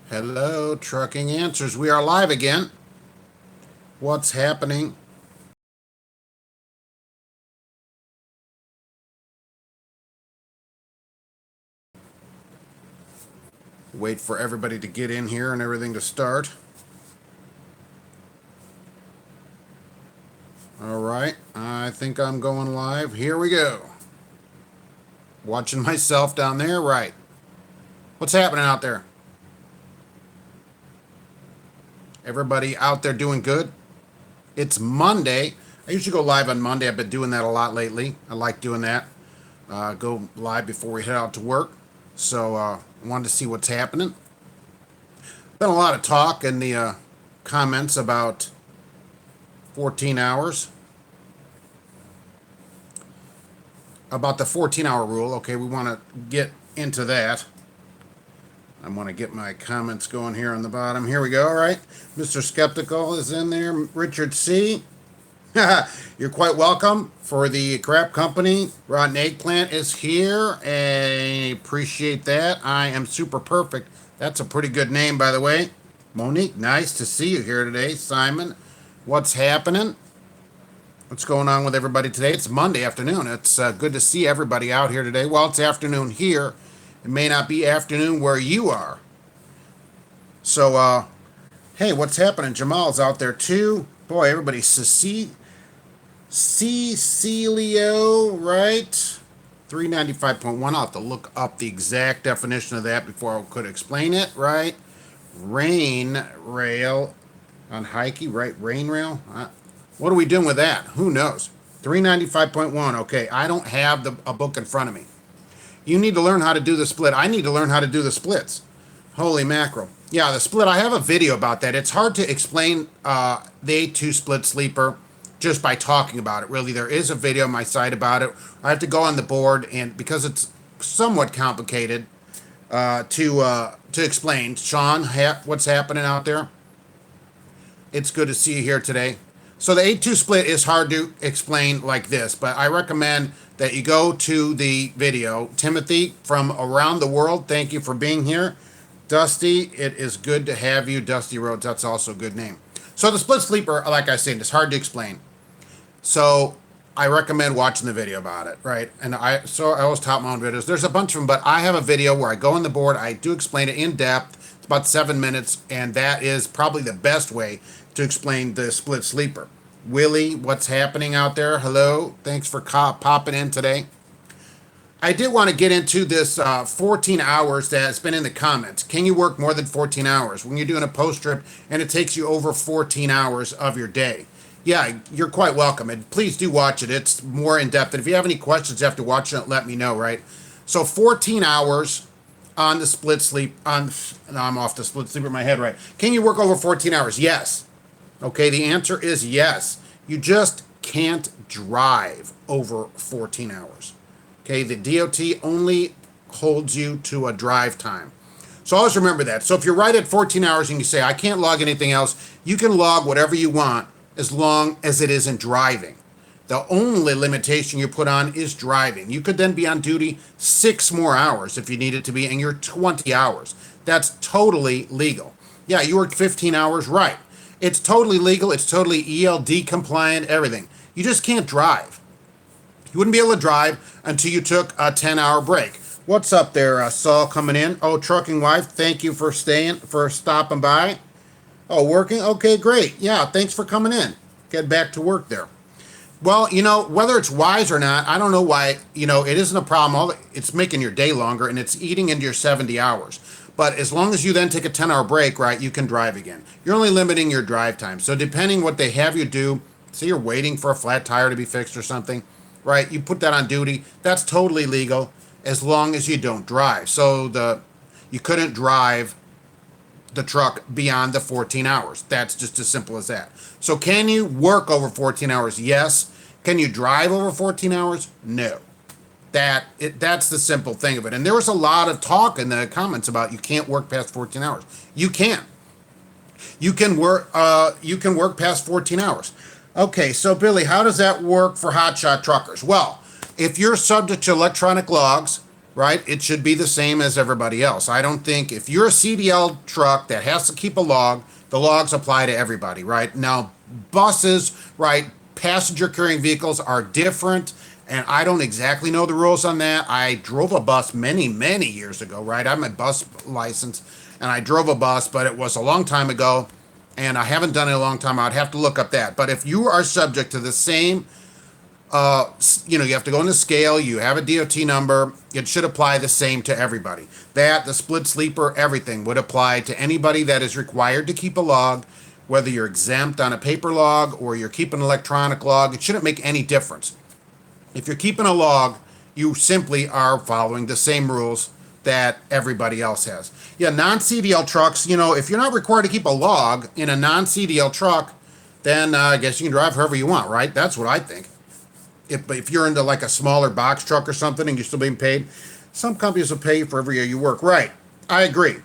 Hello, Trucking Answers. We are live again. What's happening? Wait for everybody to get in here and everything to start. All right, I think I'm going live. Here we go. Watching myself down there. Right. What's happening out there? Everybody out there doing good? It's Monday. I usually go live on Monday. I've been doing that a lot lately. I like doing that. Go live before we head out to work. So I wanted to see what's happening. Been a lot of talk in the comments about 14 hours. About the 14-hour rule. Okay, we want to get into that. I want to get my comments going here on the bottom. Here we go. All right. Mr. Skeptical is in there. Richard C. You're quite welcome for the crap company. Rotten Eggplant is here. And appreciate that. I am super perfect. That's a pretty good name, by the way. Monique, nice to see you here today. Simon, what's happening? What's going on with everybody today? It's Monday afternoon. It's good to see everybody out here today. Well, it's afternoon here. It may not be afternoon where you are. So, hey, what's happening? Jamal's out there too. Boy, everybody, Cecilio, right? 395.1. I'll have to look up the exact definition of that before I could explain it, right? Rain rail on Heike, right? Rain rail? What are we doing with that? Who knows? 395.1. Okay, I don't have a book in front of me. You need to learn how to do the split. I need to learn how to do the splits. Holy mackerel. Yeah, the split. I have a video about that. It's hard to explain the A2 split sleeper just by talking about it. Really, there is a video on my site about it. I have to go on the board, and because it's somewhat complicated to explain. Sean, what's happening out there? It's good to see you here today. So the A2 split is hard to explain like this, but I recommend that you go to the video. Timothy from around the world, thank you for being here. Dusty, it is good to have you. Dusty Rhodes, that's also a good name. So the split sleeper, like I said, it's hard to explain. So I recommend watching the video about it, right? And I always top my own videos. There's a bunch of them, but I have a video where I go on the board, I do explain it in depth. It's about 7 minutes, and that is probably the best way to explain the split sleeper. Willie, what's happening out there? Hello, thanks for popping in today. I did want to get into this 14 hours that's been in the comments. Can you work more than 14 hours when you're doing a post trip and it takes you over 14 hours of your day? Yeah, you're quite welcome. And please do watch it. It's more in depth. And if you have any questions after watching it, let me know, right? So 14 hours on the split sleep. No, I'm off the split sleep in my head, right? Can you work over 14 hours? Yes. Okay, the answer is yes. You just can't drive over 14 hours. Okay, the DOT only holds you to a drive time. So always remember that. So if you're right at 14 hours and you say, I can't log anything else, you can log whatever you want as long as it isn't driving. The only limitation you put on is driving. You could then be on duty 6 more hours if you need it to be, and you're 20 hours. That's totally legal. Yeah, you worked 15 hours, right. It's totally legal. It's totally ELD compliant, everything. You just can't drive. You wouldn't be able to drive until you took a 10-hour break. What's up there, Saul, coming in? Oh, Trucking Wife, thank you for stopping by. Oh, working? Okay, great. Yeah, thanks for coming in. Get back to work there. Well, whether it's wise or not, I don't know why, it isn't a problem. It's making your day longer, and it's eating into your 70 hours. But as long as you then take a 10-hour break, right, you can drive again. You're only limiting your drive time. So depending what they have you do, say you're waiting for a flat tire to be fixed or something, right, you put that on duty. That's totally legal as long as you don't drive. So you couldn't drive the truck beyond the 14 hours. That's just as simple as that. So can you work over 14 hours? Yes. Can you drive over 14 hours? No. That's the simple thing of it. And there was a lot of talk in the comments about you can't work past 14 hours. You can. You can work past 14 hours. Okay, so Billy, how does that work for hotshot truckers? Well, if you're subject to electronic logs, right? It should be the same as everybody else. I don't think if you're a CDL truck that has to keep a log, the logs apply to everybody, right? Now, buses, right, passenger carrying vehicles are different, and I don't exactly know the rules on that. I drove a bus many, many years ago, right? I have my bus license, and I drove a bus, but it was a long time ago, and I haven't done it in a long time. I'd have to look up that. But if you are subject to the same you have to go on the scale, you have a DOT number, it should apply the same to everybody. That, the split sleeper, everything would apply to anybody that is required to keep a log, whether you're exempt on a paper log or you're keeping an electronic log. It shouldn't make any difference. If you're keeping a log, you simply are following the same rules that everybody else has. Yeah, non-CDL trucks, if you're not required to keep a log in a non-CDL truck, then I guess you can drive however you want, right? That's what I think. If you're into like a smaller box truck or something and you're still being paid, some companies will pay you for every year you work. Right. I agree.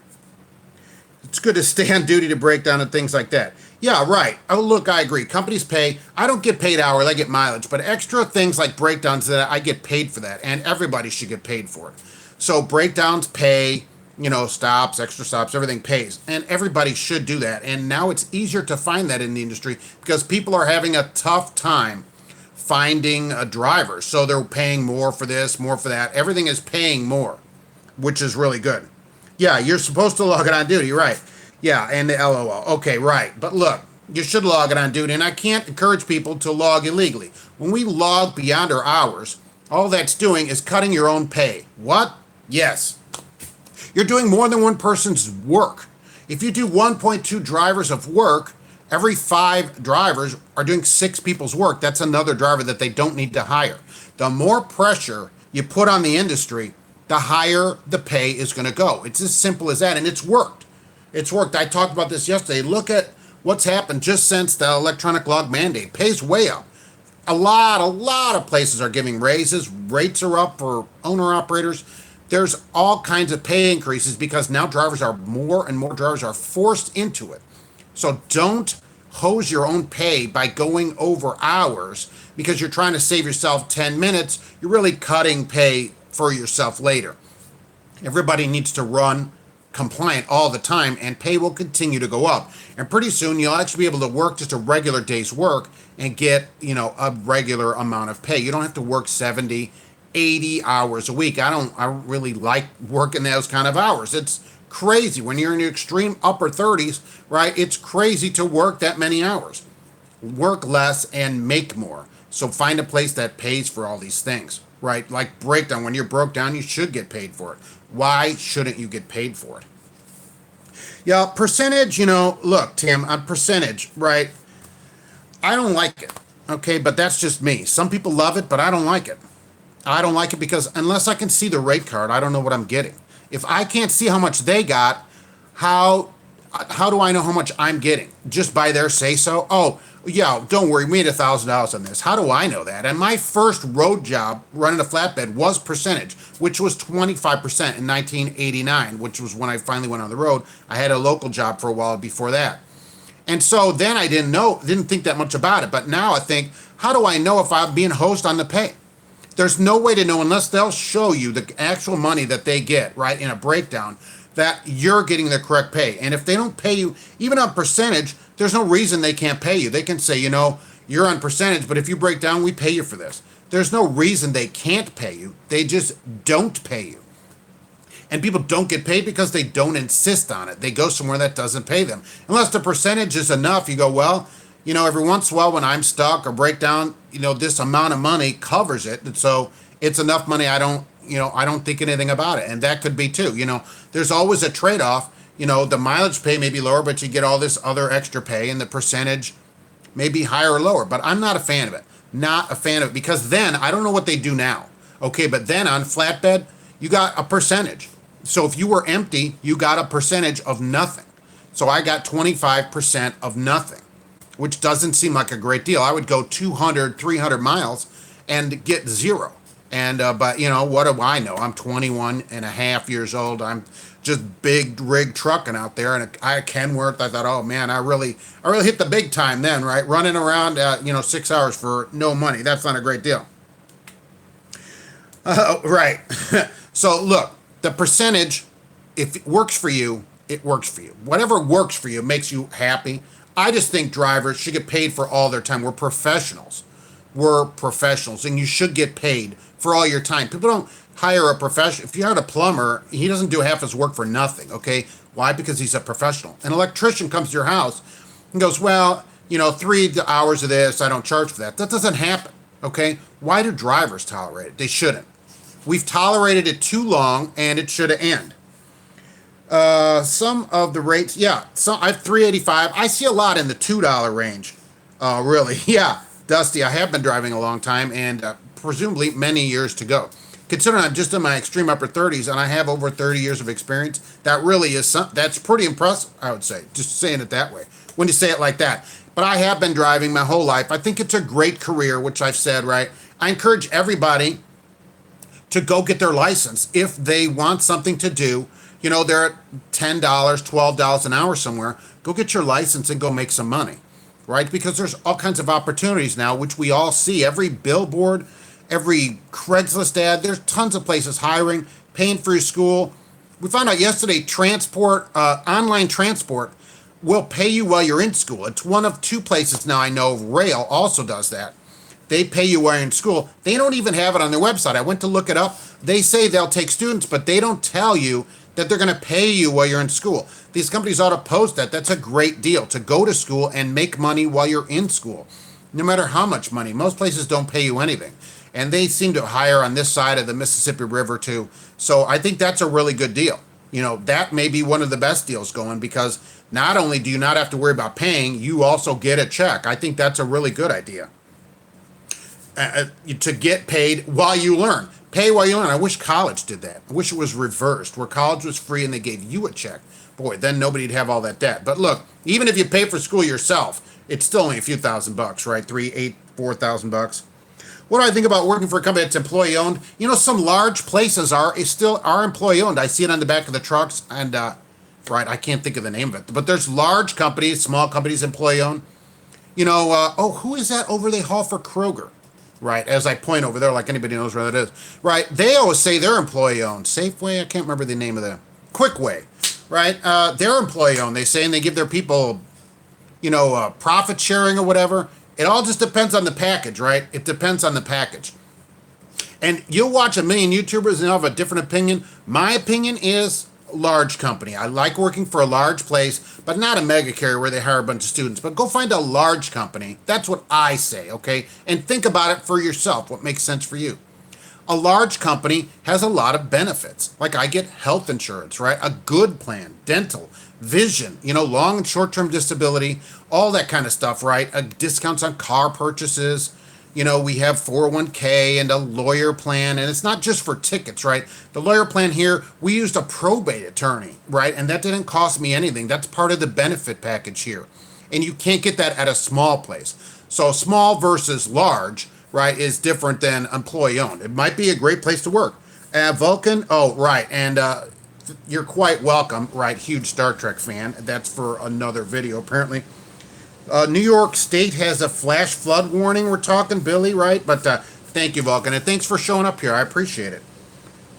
It's good to stay on duty to break down and things like that. Yeah, right. Oh, look, I agree. Companies pay. I don't get paid hourly. I get mileage. But extra things like breakdowns, that I get paid for that. And everybody should get paid for it. So breakdowns pay, stops, extra stops, everything pays. And everybody should do that. And now it's easier to find that in the industry because people are having a tough time finding a driver. So they're paying more for this, more for that. Everything is paying more, which is really good. Yeah, you're supposed to log it on duty, right? Yeah, and the LOL. Okay, right. But look, you should log it on duty, and I can't encourage people to log illegally. When we log beyond our hours, all that's doing is cutting your own pay. What? Yes. You're doing more than one person's work. If you do 1.2 drivers of work, every 5 drivers are doing 6 people's work. That's another driver that they don't need to hire. The more pressure you put on the industry, the higher the pay is going to go. It's as simple as that, and it's worked. It's worked. I talked about this yesterday. Look at what's happened just since the electronic log mandate. Pay's way up. A lot of places are giving raises. Rates are up for owner-operators. There's all kinds of pay increases because now more and more drivers are forced into it. So don't hose your own pay by going over hours because you're trying to save yourself 10 minutes. You're really cutting pay for yourself later. Everybody needs to run compliant all the time, and pay will continue to go up. And pretty soon you'll actually be able to work just a regular day's work and get, a regular amount of pay. You don't have to work 70, 80 hours a week. I don't really like working those kind of hours. It's crazy when you're in your extreme upper 30s, right? It's crazy to work that many hours. Work less and make more. So find a place that pays for all these things, right? Like breakdown. When you're broke down, you should get paid for it. Why shouldn't you get paid for it? Yeah, percentage, look, Tim, on percentage, right? I don't like it, okay? But that's just me. Some people love it, but I don't like it. I don't like it because unless I can see the rate card, I don't know what I'm getting. If I can't see how much they got, how do I know how much I'm getting? Just by their say-so? Oh, yeah, don't worry, we made $1,000 on this. How do I know that? And my first road job running a flatbed was percentage, which was 25% in 1989, which was when I finally went on the road. I had a local job for a while before that. And so then I didn't think that much about it. But now I think, how do I know if I'm being hosed on the pay? There's no way to know unless they'll show you the actual money that they get, right, in a breakdown, that you're getting the correct pay. And if they don't pay you, even on percentage, there's no reason they can't pay you. They can say, you're on percentage, but if you break down, we pay you for this. There's no reason they can't pay you. They just don't pay you. And people don't get paid because they don't insist on it. They go somewhere that doesn't pay them. Unless the percentage is enough, you go, well, every once in a while when I'm stuck or break down, this amount of money covers it. And so it's enough money I don't think anything about it. And that could be too. There's always a trade-off. The mileage pay may be lower, but you get all this other extra pay, and the percentage may be higher or lower. But I'm not a fan of it. Not a fan of it, because then I don't know what they do now. Okay, but then on flatbed, you got a percentage. So if you were empty, you got a percentage of nothing. So I got 25% of nothing, which doesn't seem like a great deal. I would go 200, 300 miles and get zero. And, but what do I know? I'm 21 and a half years old. I'm just big rig trucking out there. And I Kenworth, I thought, oh man, I really hit the big time then, right? Running around, 6 hours for no money. That's not a great deal. Right. So look, the percentage, if it works for you, it works for you. Whatever works for you makes you happy. I just think drivers should get paid for all their time. We're professionals. We're professionals, and you should get paid for all your time. People don't hire a professional. If you hired a plumber, he doesn't do half his work for nothing, okay? Why? Because he's a professional. An electrician comes to your house and goes, well, 3 hours of this, I don't charge for that. That doesn't happen, okay? Why do drivers tolerate it? They shouldn't. We've tolerated it too long, and it should end. Some of the rates, yeah, I have 385. I see a lot in the $2 range. Really, yeah, Dusty. I have been driving a long time, and presumably many years to go. Considering I'm just in my extreme upper 30s and I have over 30 years of experience, that really is that's pretty impressive. I would say, just saying it that way. When you say it like that, but I have been driving my whole life. I think it's a great career, which I've said, right? I encourage everybody to go get their license if they want something to do. They're at $10, $12 an hour somewhere. Go get your license and go make some money, right? Because there's all kinds of opportunities now, which we all see. Every billboard, every Craigslist ad, there's tons of places hiring, paying for your school. We found out yesterday online transport will pay you while you're in school. It's one of two places now I know. Rail also does that. They pay you while you're in school. They don't even have it on their website. I went to look it up. They say they'll take students, but they don't tell you that they're going to pay you while you're in school. These companies ought to post that. That's a great deal, to go to school and make money while you're in school, no matter how much money. Most places don't pay you anything. And they seem to hire on this side of the Mississippi River too. So I think that's a really good deal. That may be one of the best deals going, because not only do you not have to worry about paying, you also get a check. I think that's a really good idea. To get paid while you learn. Pay while you learn. I wish college did that. I wish it was reversed, where college was free and they gave you a check. Boy, then nobody'd have all that debt. But look, even if you pay for school yourself, it's still only a few $1,000, right? $4,000. What do I think about working for a company that's employee owned? Some large places are employee owned. I see it on the back of the trucks, and right, I can't think of the name of it. But there's large companies, small companies, employee owned. Who is that over they haul for Kroger? Right, as I point over there, like anybody knows where that is. Right, they always say they're employee owned. Safeway, I can't remember the name of them. Quickway, right? They're employee owned. They say, and they give their people, profit sharing or whatever. It all just depends on the package, right? It depends on the package. And you'll watch a million YouTubers and they'll have a different opinion. My opinion is large company. I like working for a large place, but not a mega carrier where they hire a bunch of students. But go find a large company. That's what I say, okay? And think about it for yourself, what makes sense for you. A large company has a lot of benefits. Like I get health insurance, right? A good plan, dental, vision, long and short-term disability, all that kind of stuff, right? Discounts on car purchases. We have 401k and a lawyer plan, and it's not just for tickets, right? The lawyer plan here, we used a probate attorney, right? And that didn't cost me anything. That's part of the benefit package here. And you can't get that at a small place. So small versus large, right, is different than employee owned. It might be a great place to work. Vulcan, oh, right. And you're quite welcome, right? Huge Star Trek fan. That's for another video, apparently. New York State has a flash flood warning. We're talking, Billy, right? But thank you, Vulcan, and thanks for showing up here. I appreciate it.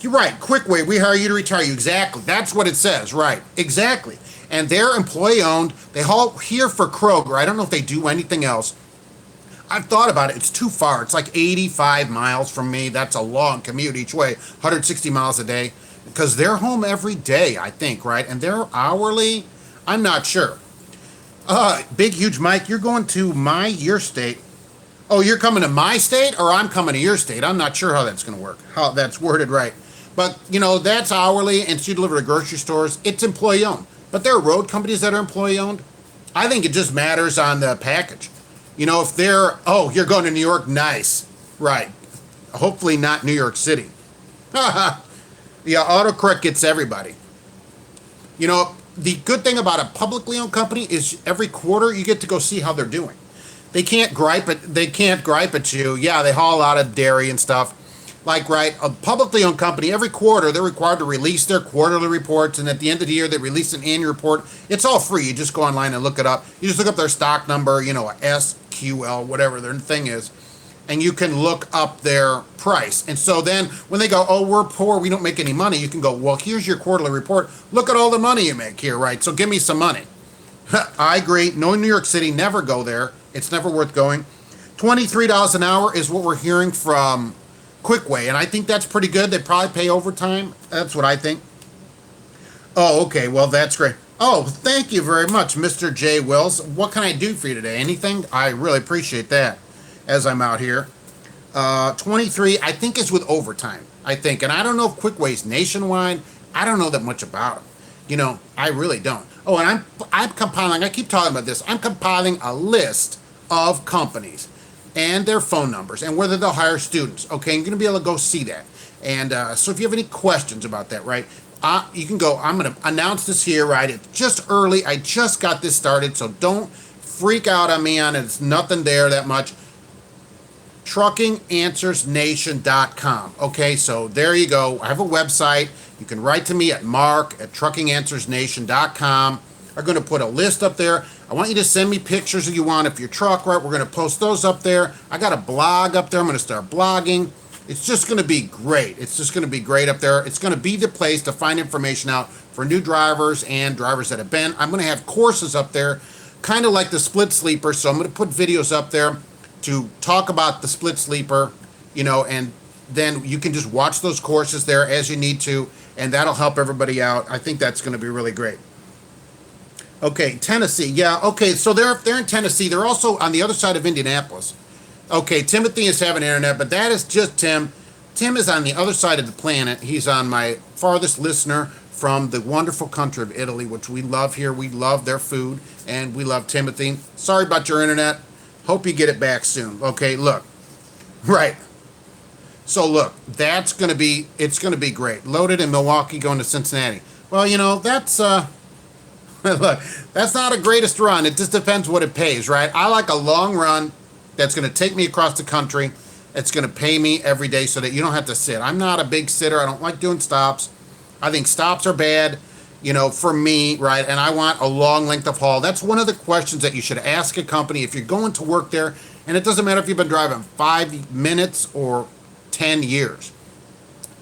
You're right. Quickway, we hire you to retire you. Exactly. That's what it says, right? Exactly. And they're employee-owned. They haul here for Kroger. I don't know if they do anything else. I've thought about it. It's too far. It's like 85 miles from me. That's a long commute each way, 160 miles a day, because they're home every day, I think, right? And they're hourly. I'm not sure. Big, huge Mike, you're going to your state. Oh, you're coming to my state, or I'm coming to your state? I'm not sure how that's going to work, how that's worded right. But, that's hourly, and so you deliver to grocery stores. It's employee-owned. But there are road companies that are employee-owned. I think it just matters on the package. If they're, you're going to New York, nice. Right. Hopefully not New York City. Yeah, autocorrect gets everybody. The good thing about a publicly owned company is every quarter you get to go see how they're doing. They can't gripe at you. Yeah, they haul out of dairy and stuff. Like, right, a publicly owned company, every quarter they're required to release their quarterly reports, and at the end of the year they release an annual report. It's all free. You just go online and look it up. You just look up their stock number, SQL, whatever their thing is. and you can look up their price. And so then when they go, oh, we're poor, we don't make any money, you can go, well, here's your quarterly report. Look at all the money you make here, right? So give me some money. I agree. No New York City, never go there. It's never worth going. $23 an hour is what we're hearing from Quickway, and I think that's pretty good. They probably pay overtime. That's what I think. Oh, okay. Well, that's great. Oh, thank you very much, Mr. J. Wills. What can I do for you today? Anything? I really appreciate that as I'm out here. 23, I think, is with overtime. I think. And I don't know if Quickway's nationwide. I don't know that much about them. You know, I really don't. Oh, and I'm compiling, I keep talking about this. I'm compiling a list of companies and their phone numbers and whether they'll hire students. Okay, you're going to be able to go see that. And so if you have any questions about that, right, you can go. I'm going to announce this here, right? It's just early. I just got this started, so don't freak out on me on it. It's nothing there that much. TruckingAnswersNation.com. Okay, so there you go. I have a website. You can write to me at mark@TruckingAnswersNation.com. I'm going to put a list up there. I want you to send me pictures if you want of your truck, right? We're going to post those up there. I got a blog up there. I'm going to start blogging. It's just going to be great. It's just going to be great up there. It's going to be the place to find information out for new drivers and drivers that have been. I'm going to have courses up there, kind of like the split sleeper. So I'm going to put videos up there to talk about the split sleeper, you know, and then you can just watch those courses there as you need to, and that'll help everybody out. I think that's going to be really great. Okay, Tennessee. Yeah, okay, so they're in Tennessee. They're also on the other side of Indianapolis. Okay, Timothy is having internet, but that is just Tim. Tim is on the other side of the planet. He's on my farthest listener from the wonderful country of Italy, which we love here. We love their food, and we love Timothy. Sorry about your internet. Hope you get it back soon. Okay, look. Right. So look, it's going to be great. Loaded in Milwaukee, going to Cincinnati. Well, you know, that's look, that's not a greatest run. It just depends what it pays, right? I like a long run that's going to take me across the country. It's going to pay me every day so that you don't have to sit. I'm not a big sitter. I don't like doing stops. I think stops are bad, you know, for me, right? And I want a long length of haul. That's one of the questions that you should ask a company if you're going to work there. And it doesn't matter if you've been driving 5 minutes or 10 years.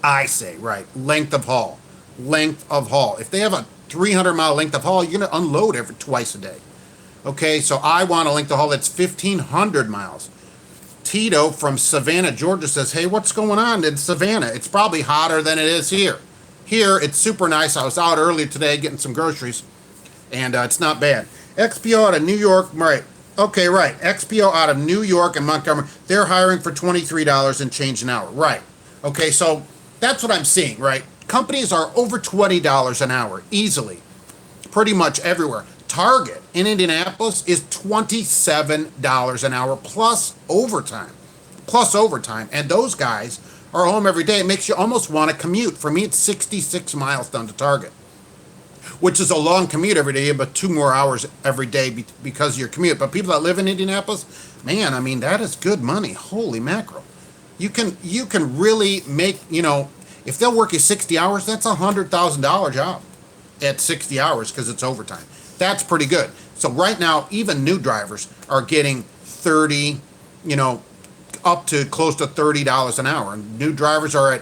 I say, right, length of haul. Length of haul. If they have a 300-mile length of haul, you're going to unload twice a day. Okay, so I want a length of haul that's 1,500 miles. Tito from Savannah, Georgia says, hey, what's going on in Savannah? It's probably hotter than it is here. Here, it's super nice. I was out earlier today getting some groceries, and it's not bad. XPO out of New York, right. Okay, right. XPO out of New York and Montgomery, they're hiring for $23 and change an hour. Right. Okay, so that's what I'm seeing, right? Companies are over $20 an hour, easily, pretty much everywhere. Target in Indianapolis is $27 an hour plus overtime. And those guys are home every day. It makes you almost want to commute. For me, it's 66 miles down to Target, which is a long commute every day, but 2 more hours every day because of your commute. But people that live in Indianapolis, man, I mean, that is good money. Holy mackerel. You can really make, you know, if they'll work you 60 hours, that's a $100,000 job at 60 hours because it's overtime. That's pretty good. So right now, even new drivers are getting 30, you know, up to close to $30 an hour. And new drivers are at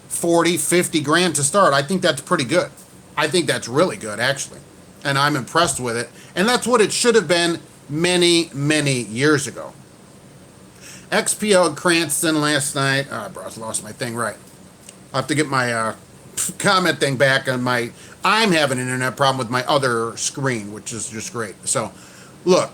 40, 50 grand to start. I think that's pretty good. I think that's really good, actually. And I'm impressed with it. And that's what it should have been many, many years ago. XPO in Cranston last night. Oh, bro, I lost my thing, right. I'll have to get my comment thing back on my... I'm having an internet problem with my other screen, which is just great. So, look,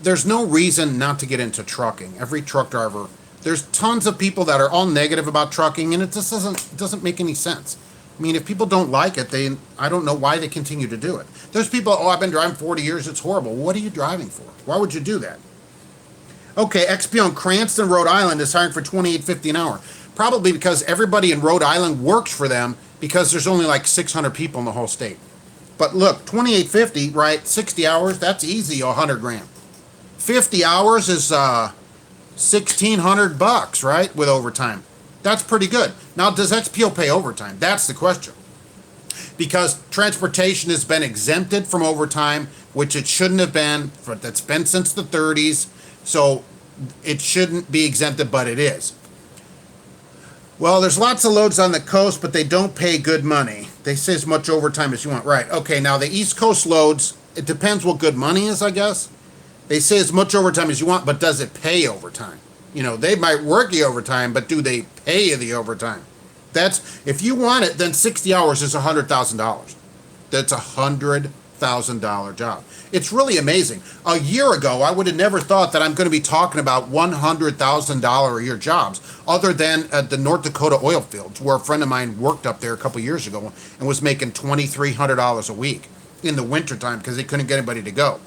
there's no reason not to get into trucking. Every truck driver... There's tons of people that are all negative about trucking, and it just doesn't make any sense. I mean, if people don't like it, I don't know why they continue to do it. There's people, oh, I've been driving 40 years, it's horrible. What are you driving for? Why would you do that? Okay, XPO in Cranston, Rhode Island is hiring for $28.50 an hour. Probably because everybody in Rhode Island works for them because there's only like 600 people in the whole state. But look, $28.50, right, 60 hours, that's easy, 100 grand. 50 hours is $1,600, right, with overtime. That's pretty good. Now, does XPO pay overtime? That's the question. Because transportation has been exempted from overtime, which it shouldn't have been, but that's been since the 30s. So It shouldn't be exempted, but it is. Well, there's lots of loads on the coast, but they don't pay good money. They say as much overtime as you want. Right. Okay, now the East Coast loads, it depends what good money is, I guess. They say as much overtime as you want, but does it pay overtime? They might work you overtime, but do they pay you the overtime? If you want it, then 60 hours is $100,000. That's $100,000 job. It's really amazing. A year ago, I would have never thought that I'm going to be talking about $100,000 a year jobs, other than at the North Dakota oil fields, where a friend of mine worked up there a couple years ago and was making $2,300 a week in the wintertime because they couldn't get anybody to go.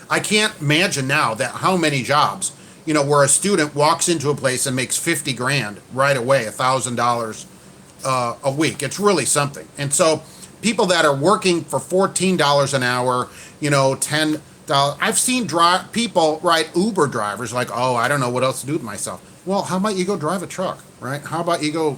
I can't imagine now that how many jobs, where a student walks into a place and makes 50 grand right away, $1,000 a week. It's really something. And so people that are working for $14 an hour, $10. I've seen people, right, Uber drivers, like, oh, I don't know what else to do with myself. Well, how about you go drive a truck, right? How about you go...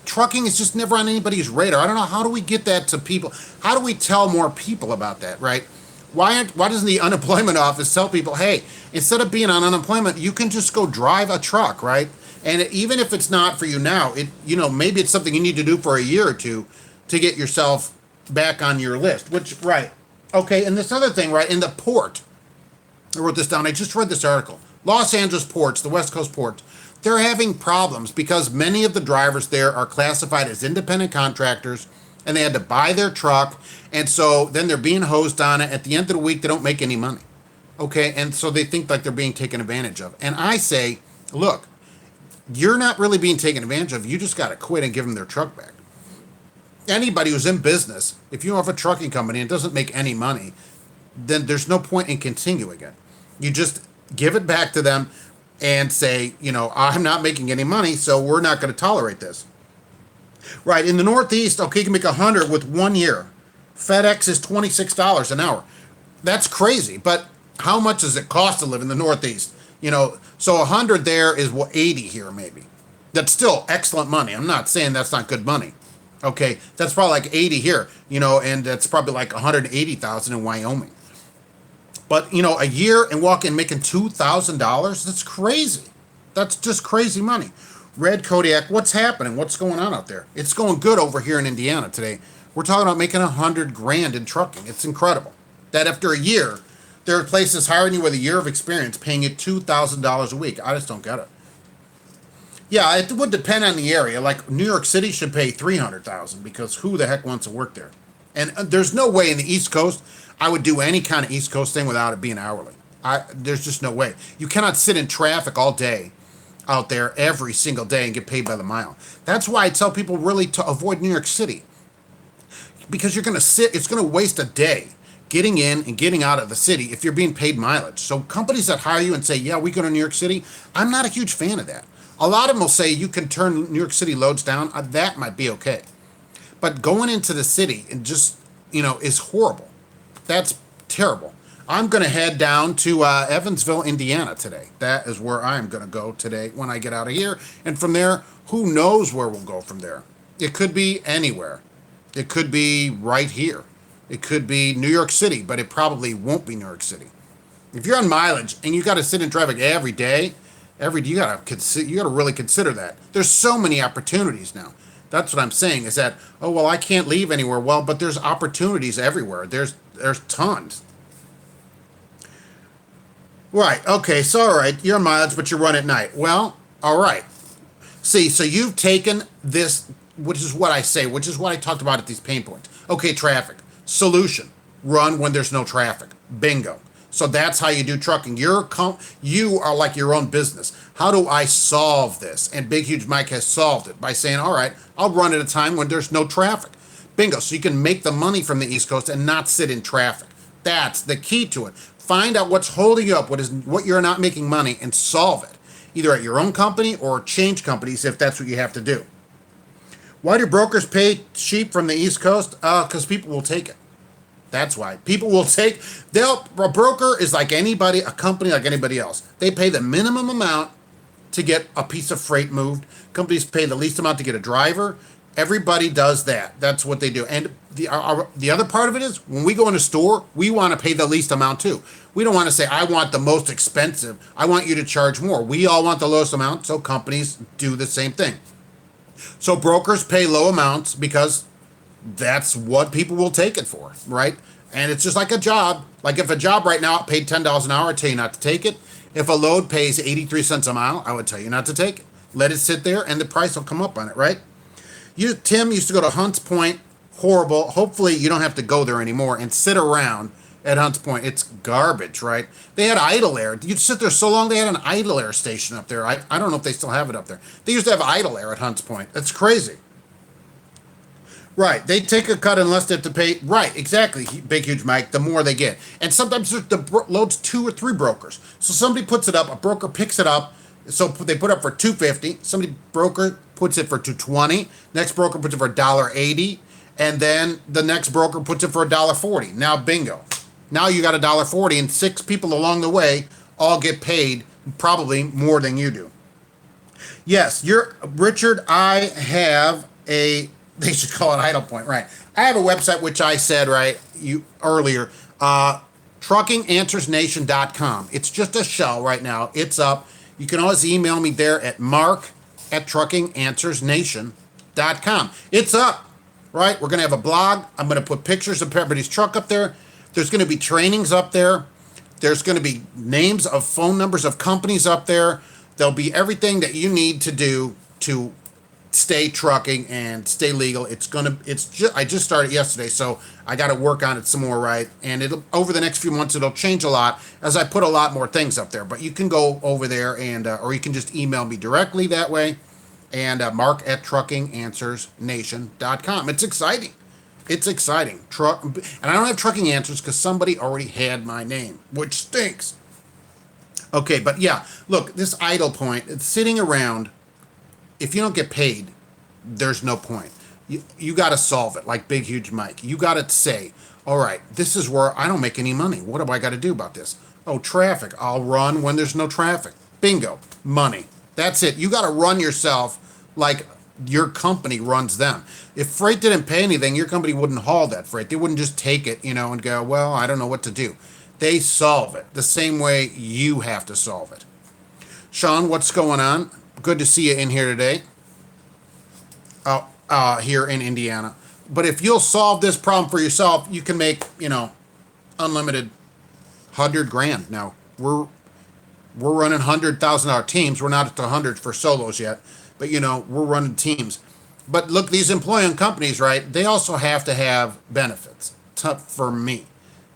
Trucking is just never on anybody's radar. I don't know, how do we get that to people? How do we tell more people about that, right? Why doesn't the unemployment office tell people, hey, instead of being on unemployment, you can just go drive a truck, right? And even if it's not for you now, maybe it's something you need to do for a year or two to get yourself back on your list, which, right. Okay, and this other thing, right, in the port, I wrote this down, I just read this article. Los Angeles ports, the West Coast ports, they're having problems because many of the drivers there are classified as independent contractors, and they had to buy their truck, and so then they're being hosed on it. At the end of the week, they don't make any money. Okay, and so they think like they're being taken advantage of. And I say, look, you're not really being taken advantage of. You just got to quit and give them their truck back. Anybody who's in business, if you have a trucking company and doesn't make any money, then there's no point in continuing it. You just give it back to them and say, I'm not making any money, so we're not going to tolerate this. Right, in the Northeast, okay, you can make 100 with 1 year. FedEx is $26 an hour. That's crazy, but how much does it cost to live in the Northeast? So 100 there is 80 here maybe. That's still excellent money. I'm not saying that's not good money. Okay, that's probably like 80 here, and that's probably like 180,000 in Wyoming. But, a year and making $2,000, that's crazy. That's just crazy money. Red Kodiak, what's happening? What's going on out there? It's going good over here in Indiana today. We're talking about making 100 grand in trucking. It's incredible that after a year, there are places hiring you with a year of experience, paying you $2,000 a week. I just don't get it. Yeah, it would depend on the area. Like New York City should pay $300,000 because who the heck wants to work there? And there's no way in the East Coast I would do any kind of East Coast thing without it being hourly. There's just no way. You cannot sit in traffic all day out there every single day and get paid by the mile. That's why I tell people really to avoid New York City. Because you're going to it's going to waste a day getting in and getting out of the city if you're being paid mileage. So companies that hire you and say, yeah, we go to New York City, I'm not a huge fan of that. A lot of them will say you can turn New York City loads down. That might be okay. But going into the city and just, is horrible. That's terrible. I'm going to head down to Evansville, Indiana today. That is where I'm going to go today when I get out of here. And from there, who knows where we'll go from there? It could be anywhere. It could be right here. It could be New York City, but it probably won't be New York City. If you're on mileage and you got to sit in traffic every day, you got to really consider that. There's so many opportunities now. That's what I'm saying is that, oh, well, I can't leave anywhere. Well, but there's opportunities everywhere. There's tons. Right, okay, so all right, you're on mileage, but you run at night. Well, all right. See, so you've taken this, which is what I say, which is what I talked about at these pain points. Okay, traffic. Solution. Run when there's no traffic. Bingo. So that's how you do trucking. You are like your own business. How do I solve this? And Big Huge Mike has solved it by saying, all right, I'll run at a time when there's no traffic. Bingo. So you can make the money from the East Coast and not sit in traffic. That's the key to it. Find out what's holding you up, what you're not making money, and solve it. Either at your own company or change companies if that's what you have to do. Why do brokers pay cheap from the East Coast? Because people will take it. That's why. People will take, a broker is like anybody, a company like anybody else. They pay the minimum amount to get a piece of freight moved. Companies pay the least amount to get a driver. Everybody does that. That's what they do. And the other part of it is when we go in a store, we want to pay the least amount too. We don't want to say, I want the most expensive. I want you to charge more. We all want the lowest amount, so companies do the same thing. So brokers pay low amounts because that's what people will take it for, right? And it's just like a job. Like if a job right now paid $10 an hour, I'd tell you not to take it. If a load pays 83 cents a mile, I would tell you not to take it. Let it sit there and the price will come up on it, right? Tim used to go to Hunts Point. Horrible. Hopefully you don't have to go there anymore and sit around at Hunts Point. It's garbage, right? They had idle air. You'd sit there so long, they had an idle air station up there. I don't know if they still have it up there. They used to have idle air at Hunts Point. That's crazy. Right. They take a cut unless they have to pay. Right. Exactly. Big, huge Mike. The more they get. And sometimes the load's 2 or 3 brokers. So somebody puts it up. A broker picks it up. So they put it up for $2.50. Somebody broker puts it for $2.20. Next broker puts it for $1.80. And then the next broker puts it for $1.40. Now, bingo. Now you got $1.40 and 6 people along the way all get paid probably more than you do. Yes, you're Richard. I have a. They should call it Idle Point, right? I have a website which I said right you earlier, truckinganswersnation.com. It's just a shell right now. It's up. You can always email me there at mark@truckinganswersnation.com. It's up, right? We're gonna have a blog. I'm gonna put pictures of everybody's truck up there. There's gonna be trainings up there. There's gonna be names of phone numbers of companies up there. There'll be everything that you need to do to stay trucking and stay legal. I just started yesterday, so I got to work on it some more, right? And it'll over the next few months it'll change a lot as I put a lot more things up there. But you can go over there and or you can just email me directly that way, and mark@truckinganswersnation.com. It's exciting. It's exciting. And I don't have Trucking Answers because somebody already had my name, which stinks. Okay, but yeah, look, this idle point, it's sitting around. If you don't get paid, there's no point. You got to solve it, like Big Huge Mike. You got to say, all right, this is where I don't make any money. What do I got to do about this? Oh, traffic. I'll run when there's no traffic. Bingo. Money. That's it. You got to run yourself like your company runs them. If freight didn't pay anything, your company wouldn't haul that freight. They wouldn't just take it, and go, well, I don't know what to do. They solve it the same way you have to solve it. Sean, what's going on? Good to see you in here today. Here in Indiana. But if you'll solve this problem for yourself, you can make, unlimited $100,000. Now we're running $100,000 teams. We're not at the hundreds for solos yet, but we're running teams. But look, these employing companies, right? They also have to have benefits. For me,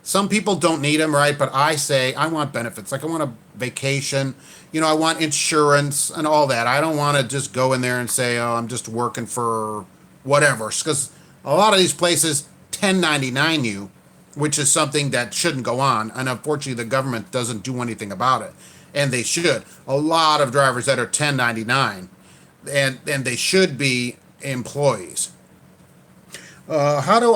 some people don't need them, right? But I say I want benefits. Like I want a vacation. I want insurance and all that. I don't want to just go in there and say, oh, I'm just working for whatever. Because a lot of these places 1099 you, which is something that shouldn't go on. And unfortunately, the government doesn't do anything about it. And they should. A lot of drivers that are 1099, and they should be employees. How do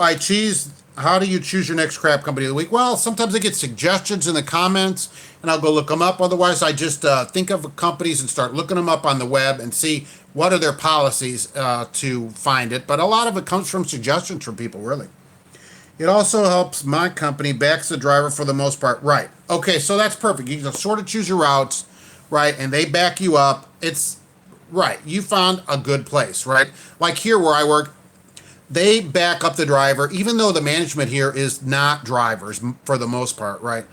you choose your next crap company of the week? Well, sometimes I get suggestions in the comments, and I'll go look them up. Otherwise, I just think of companies and start looking them up on the web and see what are their policies to find it. But a lot of it comes from suggestions from people, really. It also helps my company, backs the driver for the most part. Right. Okay, so that's perfect. You can sort of choose your routes, right, and they back you up. It's right. You found a good place, right? Like here where I work, they back up the driver, even though the management here is not drivers for the most part, right?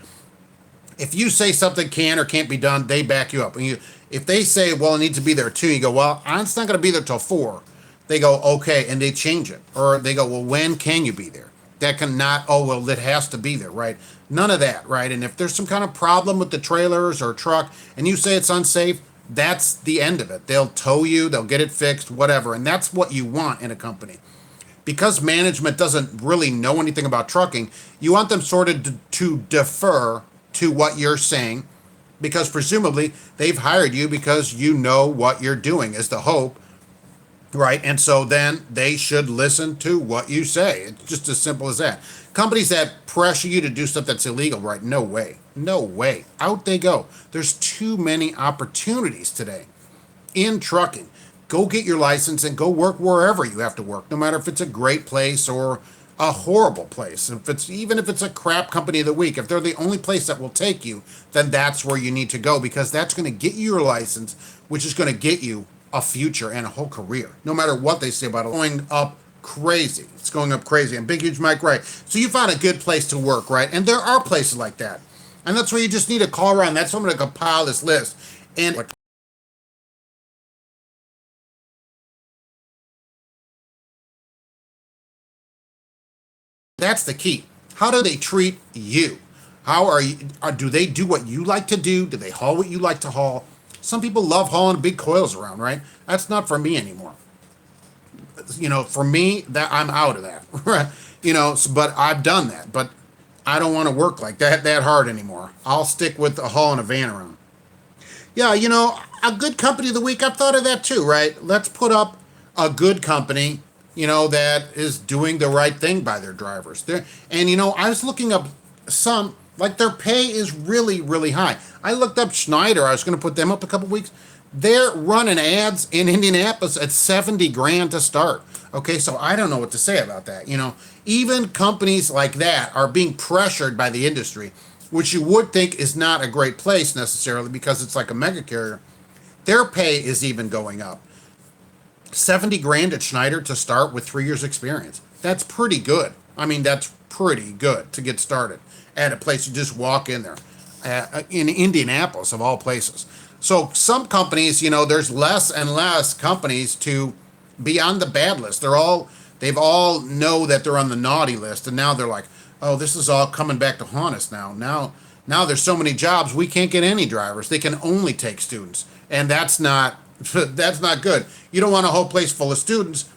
If you say something can or can't be done, they back you up. And if they say, well, it needs to be there 2, you go, well, it's not going to be there till 4. They go, okay, and they change it. Or they go, well, when can you be there? That cannot, oh, well, it has to be there, right? None of that, right? And if there's some kind of problem with the trailers or truck and you say it's unsafe, that's the end of it. They'll tow you, they'll get it fixed, whatever. And that's what you want in a company. Because management doesn't really know anything about trucking, you want them sort of to defer to what you're saying, because presumably they've hired you because you know what you're doing is the hope, right? And so then they should listen to what you say. It's just as simple as that. Companies that pressure you to do stuff that's illegal, right? No way. No way. Out they go. There's too many opportunities today in trucking. go get your license and go work wherever you have to work, no matter if it's a great place or a horrible place. Even if it's a crap company of the week, if they're the only place that will take you, then that's where you need to go, because that's going to get you your license, which is going to get you a future and a whole career. No matter what they say about it, going up crazy. It's going up crazy. And Big Huge Mike, right? So you found a good place to work, right? And there are places like that. And that's where you just need to call around. That's someone to compile this list. And that's the key. How do they treat you? How are you? Do they do what you like to do? Do they haul what you like to haul? Some people love hauling big coils around, right? That's not for me anymore. For me, that I'm out of that, right? But I've done that. But I don't want to work like that hard anymore. I'll stick with hauling a van around. Yeah, a good company of the week. I've thought of that too, right? Let's put up a good company, that is doing the right thing by their drivers. I was looking up some, like their pay is really, really high. I looked up Schneider. I was going to put them up a couple weeks. They're running ads in Indianapolis at 70 grand to start. Okay, so I don't know what to say about that. Even companies like that are being pressured by the industry, which you would think is not a great place necessarily because it's like a mega carrier. Their pay is even going up. 70 grand at Schneider to start with 3 years experience. That's pretty good. I mean, that's pretty good to get started at a place you just walk in there. In Indianapolis, of all places. So some companies, there's less and less companies to be on the bad list. They've all know that they're on the naughty list, and now they're like, oh, this is all coming back to haunt us now. Now there's so many jobs, we can't get any drivers. They can only take students, and that's not good. You don't want a whole place full of students.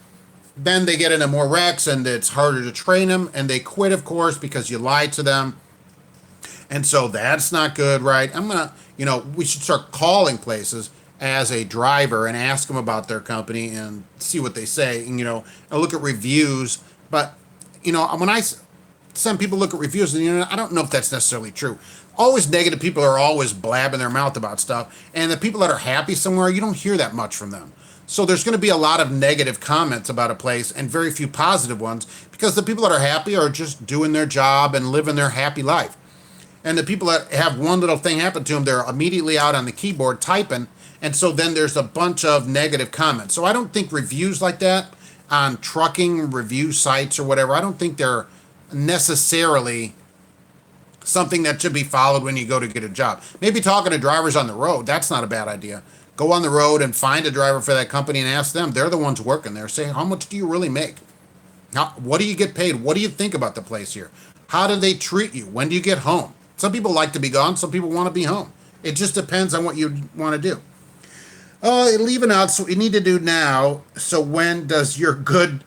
Then they get into more wrecks, and it's harder to train them, and they quit, of course, because you lied to them. And so that's not good, right? We should start calling places as a driver and ask them about their company and see what they say, and look at reviews. But, when I some people look at reviews, and I don't know if that's necessarily true. Always negative people are always blabbing their mouth about stuff, and the people that are happy somewhere, you don't hear that much from them. So there's going to be a lot of negative comments about a place and very few positive ones, because the people that are happy are just doing their job and living their happy life. And the people that have one little thing happen to them, they're immediately out on the keyboard typing, and so then there's a bunch of negative comments. So I don't think reviews like that on trucking review sites or whatever, I don't think they're necessarily something that should be followed when you go to get a job. Maybe talking to drivers on the road, that's not a bad idea. Go on the road and find a driver for that company and ask them. They're the ones working there. Say, how much do you really make? What do you get paid? What do you think about the place here? How do they treat you? When do you get home? Some people like to be gone. Some people want to be home. It just depends on what you want to do. Leaving out, so what you need to do now. So when does your good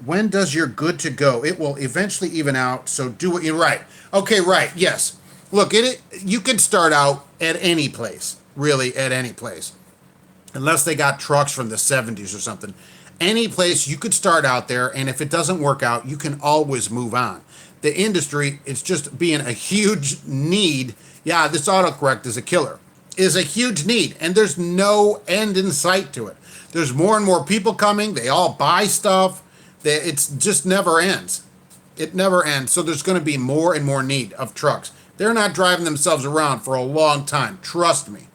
to go? It will eventually even out. So do it. You're right. Okay, right. Yes. Look, you can start out at any place, really at any place, unless they got trucks from the 70s or something. Any place you could start out there, and if it doesn't work out, you can always move on. The industry, it's just being a huge need. Yeah, this autocorrect is a killer. Is a huge need, and there's no end in sight to it. There's more and more people coming. They all buy stuff. It just never ends. It never ends. So there's going to be more and more need of trucks. They're not driving themselves around for a long time. Trust me.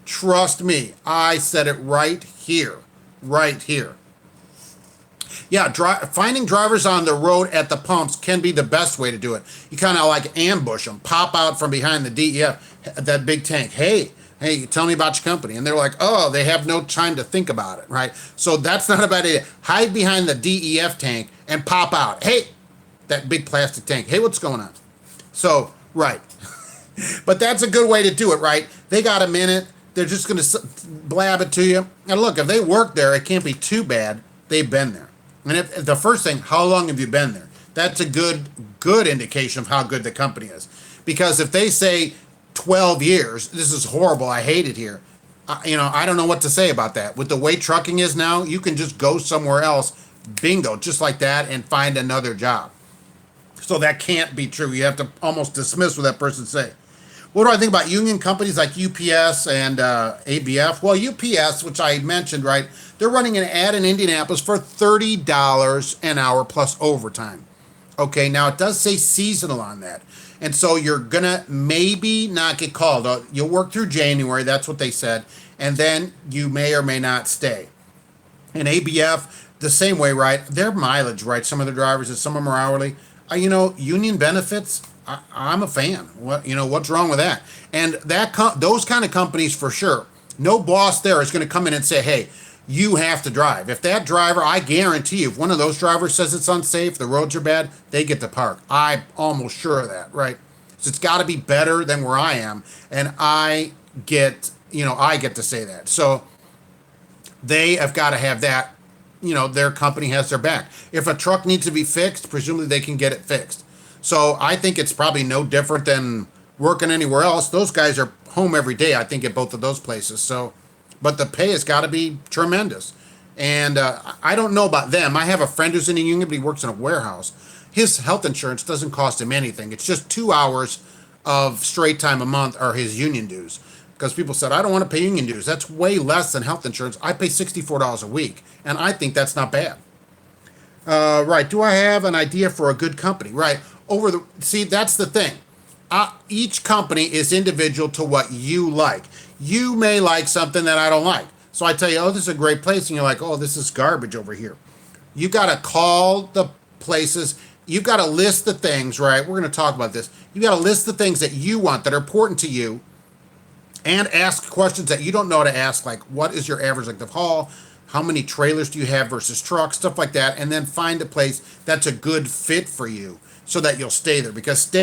Trust me. I said it right here. Right here. Yeah, finding drivers on the road at the pumps can be the best way to do it. You kind of like ambush them, pop out from behind the DEF, that big tank. Hey, tell me about your company. And they're like, oh, they have no time to think about it, right? So that's not a bad idea. Hide behind the DEF tank and pop out. Hey, that big plastic tank. Hey, what's going on? So, right. But that's a good way to do it, right? They got a minute. They're just going to blab it to you. And look, if they work there, it can't be too bad. They've been there. And if the first thing, how long have you been there? That's a good indication of how good the company is. Because if they say 12 years, this is horrible, I hate it here. I don't know what to say about that. With the way trucking is now, you can just go somewhere else, bingo, just like that, and find another job. So that can't be true. You have to almost dismiss what that person say. What do I think about union companies like UPS and ABF? Well, UPS, which I mentioned, right, they're running an ad in Indianapolis for $30 an hour plus overtime. Okay, now it does say seasonal on that. And so you're going to maybe not get called. You'll work through January, that's what they said, and then you may or may not stay. And ABF, the same way, right? Their mileage, right? Some of the drivers, and some of them are hourly. Union benefits, I'm a fan. What's wrong with that? And those kind of companies for sure. No boss there is going to come in and say, hey, you have to drive. If that driver, I guarantee you, if one of those drivers says it's unsafe, the roads are bad, they get to park. I'm almost sure of that, right? So it's got to be better than where I am, and I get to say that. So they have got to have that. Their company has their back. If a truck needs to be fixed, presumably they can get it fixed. So I think it's probably no different than working anywhere else. Those guys are home every day, I think, at both of those places. So, but the pay has got to be tremendous. And I don't know about them. I have a friend who's in a union, but he works in a warehouse. His health insurance doesn't cost him anything. It's just 2 hours of straight time a month are his union dues. Because people said, I don't want to pay union dues. That's way less than health insurance. I pay $64 a week, and I think that's not bad. Right. Do I have an idea for a good company? Right. See, that's the thing. Each company is individual to what you like. You may like something that I don't like. So I tell you, oh, this is a great place. And you're like, oh, this is garbage over here. You got to call the places. You've got to list the things, right? We're going to talk about this. You got to list the things that you want that are important to you and ask questions that you don't know how to ask, like what is your average length of haul? How many trailers do you have versus trucks, stuff like that, and then find a place that's a good fit for you so that you'll stay there. Because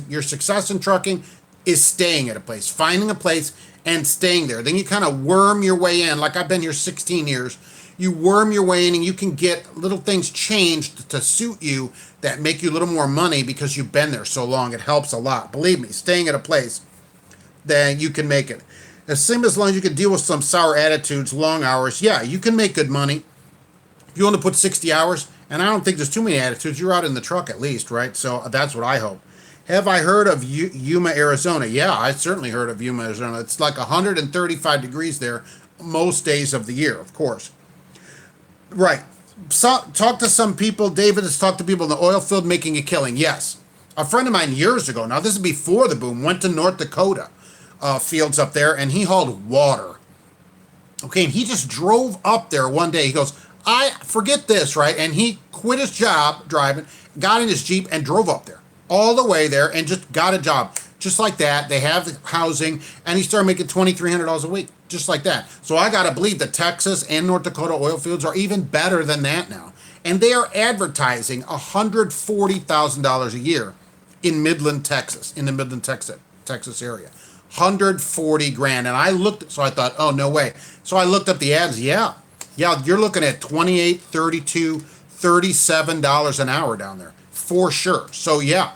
your success in trucking is staying at a place, finding a place and staying there. Then you kind of worm your way in. Like I've been here 16 years. You worm your way in and you can get little things changed to suit you that make you a little more money because you've been there so long. It helps a lot. Believe me, staying at a place, then you can make it. As long as you can deal with some sour attitudes, long hours, yeah, you can make good money. If you want to put 60 hours, and I don't think there's too many attitudes, you're out in the truck at least, right? So that's what I hope. Have I heard of Yuma, Arizona? Yeah, I certainly heard of Yuma, Arizona. It's like 135 degrees there most days of the year, of course. Right. So, talk to some people. David has talked to people in the oil field making a killing. Yes. A friend of mine years ago, now this is before the boom, went to North Dakota fields up there, and he hauled water. Okay, and he just drove up there one day. He goes, I forget this, right? And he quit his job driving, got in his Jeep, and drove up there. All the way there, and just got a job. Just like that. They have the housing, and he started making $2,300 a week. Just like that. So I got to believe that Texas and North Dakota oil fields are even better than that now. And they are advertising $140,000 a year in Midland, Texas, in the Midland, Texas area. 140 grand. And so I thought, oh, no way. So I looked up the ads. Yeah, you're looking at $28, $32, $37 an hour down there for sure. So yeah,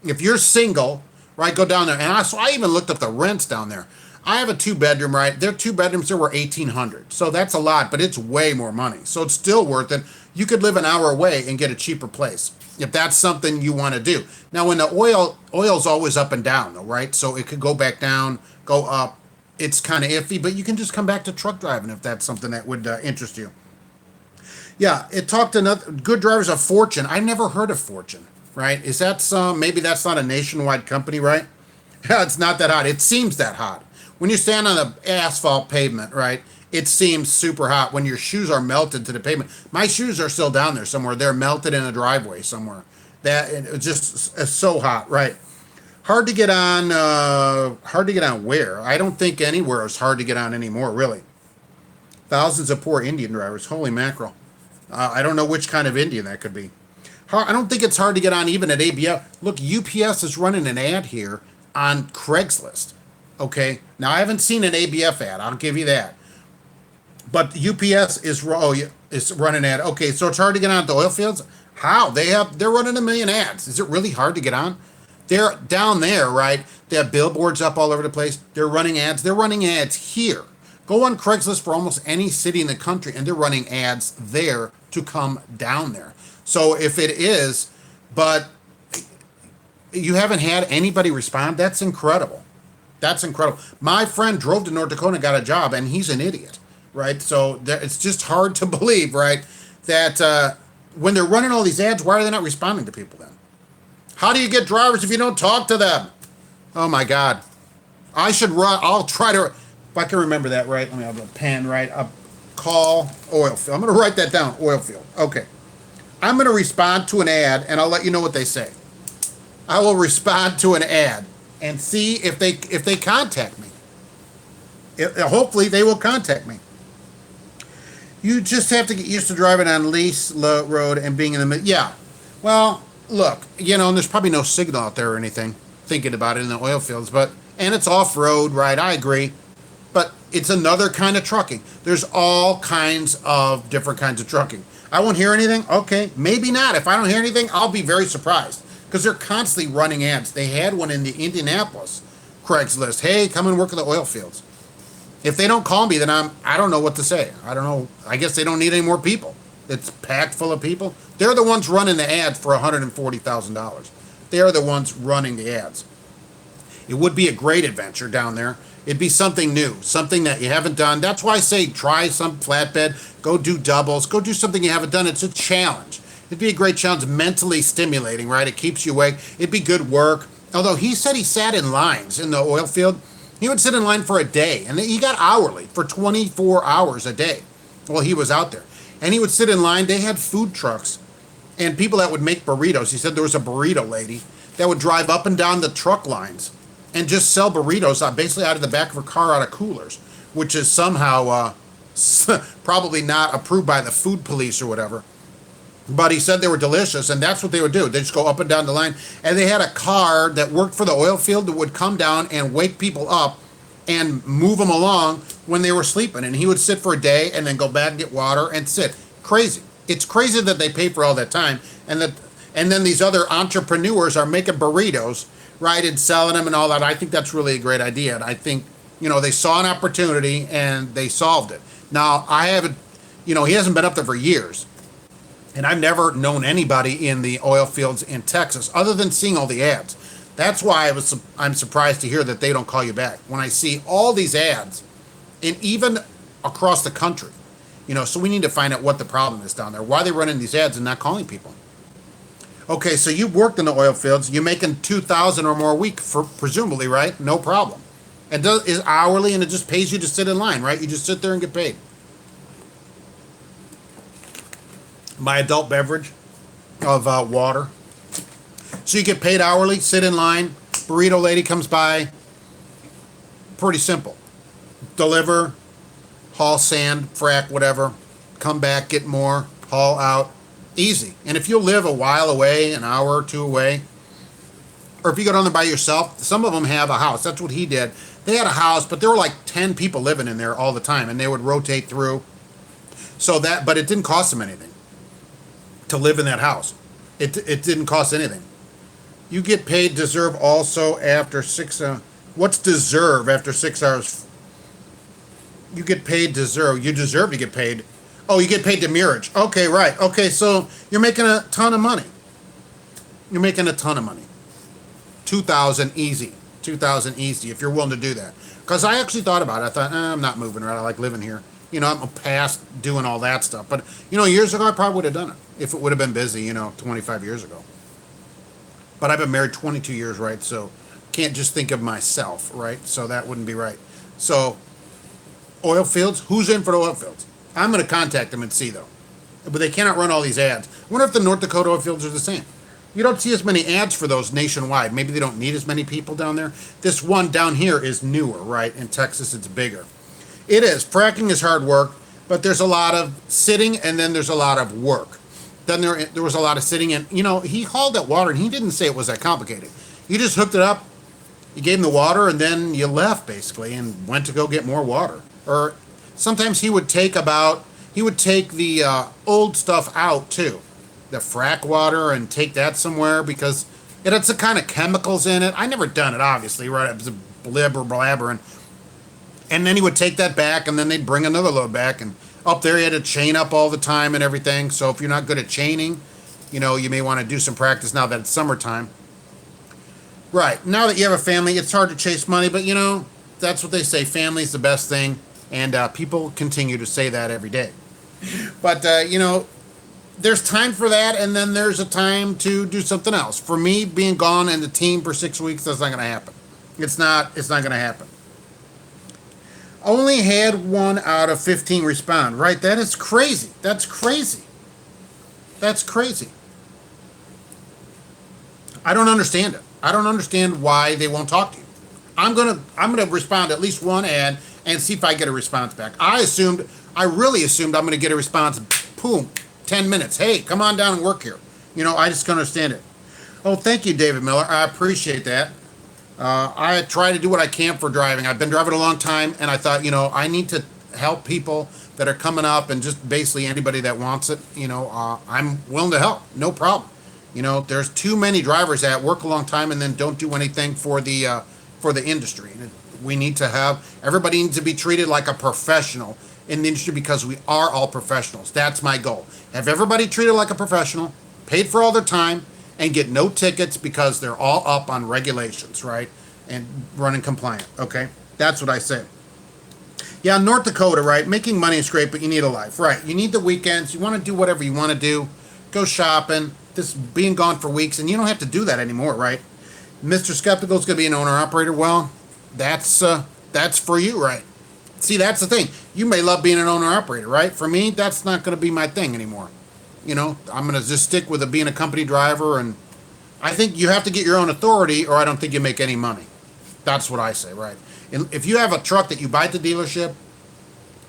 if you're single, right, go down there. And I even looked up the rents down there. I have a 2-bedroom, right? Their 2 bedrooms there were $1,800. So that's a lot, but it's way more money. So it's still worth it. You could live an hour away and get a cheaper place if that's something you want to do. Now, when the oil's always up and down, though, right? So it could go back down, go up. It's kind of iffy, but you can just come back to truck driving if that's something that would interest you. Yeah, it talked to good drivers of Fortune. I never heard of Fortune, right? Is that maybe that's not a nationwide company, right? Yeah, it's not that hot. It seems that hot. When you stand on the asphalt pavement, right, it seems super hot when your shoes are melted to the pavement. My shoes are still down there somewhere. They're melted in a driveway somewhere. It's just so hot, right? Hard to get on where? I don't think anywhere is hard to get on anymore, really. Thousands of poor Indian drivers. Holy mackerel. I don't know which kind of Indian that could be. I don't think it's hard to get on even at ABF. Look, UPS is running an ad here on Craigslist. Okay, now I haven't seen an ABF ad. I'll give you that. But UPS is running an ad. Okay, so it's hard to get on at the oil fields. How? They're running a million ads. Is it really hard to get on? They're down there, right? They have billboards up all over the place. They're running ads. They're running ads here. Go on Craigslist for almost any city in the country, and they're running ads there to come down there. So if it is, but you haven't had anybody respond, that's incredible. That's incredible. My friend drove to North Dakota and got a job, and he's an idiot, right? So it's just hard to believe, right, that when they're running all these ads, why are they not responding to people then? How do you get drivers if you don't talk to them? Oh my God. I should run. I'll try to. If I can remember that right, let me have a pen, right? Call oil field. I'm going to write that down. Oil field. Okay. I'm going to respond to an ad, and I'll let you know what they say. I will respond to an ad and see if they contact me. Hopefully, they will contact me. You just have to get used to driving on lease road and being in the middle. Yeah. Well, look, and there's probably no signal out there or anything. Thinking about it in the oil fields, and it's off road, right? I agree. But it's another kind of trucking. There's all kinds of different kinds of trucking. I won't hear anything? Okay, maybe not. If I don't hear anything, I'll be very surprised because they're constantly running ads. They had one in the Indianapolis Craigslist. Hey, come and work in the oil fields. If they don't call me, then I don't know what to say. I don't know. I guess they don't need any more people. It's packed full of people. They're the ones running the ads for $140,000. They're the ones running the ads. It would be a great adventure down there. It'd be something new, something that you haven't done. That's why I say try some flatbed, go do doubles, go do something you haven't done. It's a challenge. It'd be a great challenge, mentally stimulating, right? It keeps you awake. It'd be good work. Although he said he sat in lines in the oil field. He would sit in line for a day, and he got hourly for 24 hours a day while he was out there. And he would sit in line. They had food trucks and people that would make burritos. He said there was a burrito lady that would drive up and down the truck lines and just sell burritos basically out of the back of her car out of coolers, which is somehow probably not approved by the food police or whatever. But he said they were delicious, and that's what they would do. They just go up and down the line. And they had a car that worked for the oil field that would come down and wake people up and move them along when they were sleeping. And he would sit for a day and then go back and get water and sit. Crazy. It's crazy that they pay for all that time, and then these other entrepreneurs are making burritos, right, and selling them and all that. I think that's really a great idea. And I think, they saw an opportunity and they solved it. Now, I haven't, he hasn't been up there for years. And I've never known anybody in the oil fields in Texas other than seeing all the ads. That's why I'm surprised to hear that they don't call you back. When I see all these ads, and even across the country, so we need to find out what the problem is down there. Why are they running these ads and not calling people? Okay, so you worked in the oil fields. You're making $2,000 or more a week, presumably, right? No problem. And is hourly, and it just pays you to sit in line, right? You just sit there and get paid. My adult beverage of water. So you get paid hourly, sit in line, burrito lady comes by. Pretty simple. Deliver, haul sand, frack, whatever. Come back, get more, haul out. Easy. And if you live a while away, an hour or two away, or if you go down there by yourself, some of them have a house. That's what he did. They had a house, but there were like 10 people living in there all the time, and they would rotate through. But it didn't cost them anything to live in that house. It didn't cost anything. You get paid deserve also after 6 hours. What's deserve after 6 hours? You get paid deserve. You deserve to get paid. Oh, you get paid demurrage. Okay, right. Okay, so you're making a ton of money. You're making a ton of money. 2,000 easy. 2,000 easy if you're willing to do that. Because I actually thought about it. I thought, I'm not moving around. I like living here. I'm past doing all that stuff. But, years ago, I probably would have done it if it would have been busy, 25 years ago. But I've been married 22 years, right? So can't just think of myself, right? So that wouldn't be right. So oil fields, who's in for the oil fields? I'm going to contact them and see, though. But they cannot run all these ads. I wonder if the North Dakota oil fields are the same. You don't see as many ads for those nationwide. Maybe they don't need as many people down there. This one down here is newer, right? In Texas, it's bigger. It is. Fracking is hard work, but there's a lot of sitting, and then there's a lot of work. Then there was a lot of sitting, and, he hauled that water, and he didn't say it was that complicated. You just hooked it up, you gave him the water, and then you left, basically, and went to go get more water. Or sometimes he would take the old stuff out, too. The frack water, and take that somewhere, because it had some kind of chemicals in it. I never done it, obviously, right? It was a blibber blabbering. And then he would take that back, and then they'd bring another load back. And up there, he had to chain up all the time and everything. So if you're not good at chaining, you may want to do some practice now that it's summertime. Right. Now that you have a family, it's hard to chase money, but that's what they say. Family's the best thing. And people continue to say that every day. But, there's time for that, and then there's a time to do something else. For me, being gone and the team for 6 weeks, that's not going to happen. It's not going to happen. Only had 1 out of 15 respond, right? That is crazy. That's crazy. That's crazy. I don't understand it. I don't understand why they won't talk to you. I'm gonna respond to at least one ad and see if I get a response back. I really assumed I'm gonna get a response. Boom, 10 minutes. Hey, come on down and work here. I just can't understand it. Oh, thank you, David Miller. I appreciate that. I try to do what I can for driving. I've been driving a long time, and I thought, I need to help people that are coming up, and just basically anybody that wants it. I'm willing to help. No problem. There's too many drivers that work a long time and then don't do anything for the industry. Everybody needs to be treated like a professional in the industry, because we are all professionals. That's my goal. Have everybody treated like a professional, paid for all their time, and get no tickets because they're all up on regulations, right? And running compliant, okay? That's what I say. Yeah, North Dakota, right? Making money is great, but you need a life, right? You need the weekends. You want to do whatever you want to do. Go shopping. This being gone for weeks, and you don't have to do that anymore, right? Mr. Skeptical is going to be an owner-operator. Well, that's for you, right? See, that's the thing. You may love being an owner-operator, right? For me, that's not going to be my thing anymore. I'm going to just stick with being a company driver, and I think you have to get your own authority, or I don't think you make any money. That's what I say, right? And if you have a truck that you buy at the dealership,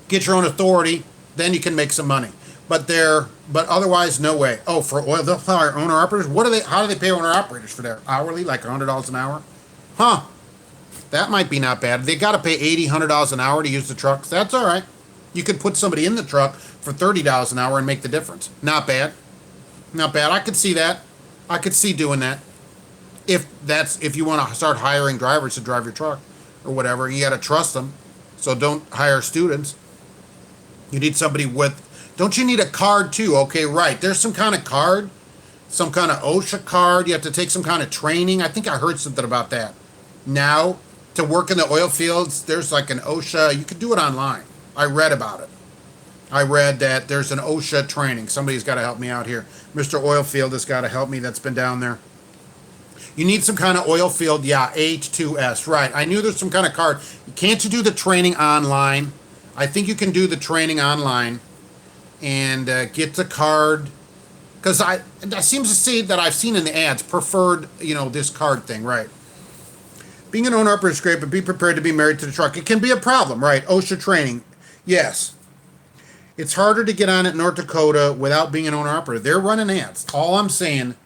get your own authority, then you can make some money. But otherwise, no way. Oh, for oil, they'll hire owner-operators? How do they pay owner-operators for their hourly, like $100 an hour? Huh. That might be not bad. They got to pay $80, $100 an hour to use the trucks. That's all right. You could put somebody in the truck for $30 an hour and make the difference. Not bad. Not bad. I could see that. I could see doing that. If you want to start hiring drivers to drive your truck or whatever, you got to trust them. So don't hire students. You need somebody don't you need a card too? Okay, right. There's some kind of card, some kind of OSHA card. You have to take some kind of training. I think I heard something about that. Now, to work in the oil fields, there's like an OSHA. You could do it online. I read about it. I read that there's an OSHA training. Somebody's got to help me out here. Mr. Oilfield has got to help me. That's been down there. You need some kind of oil field. Yeah, H2S. Right. I knew there's some kind of card. Can't you do the training online? I think you can do the training online and get the card. Because that seems to see that I've seen in the ads, preferred, this card thing, right? Being an owner-operator is great, but be prepared to be married to the truck. It can be a problem, right? OSHA training. Yes. It's harder to get on at North Dakota without being an owner-operator. They're running ads. All I'm saying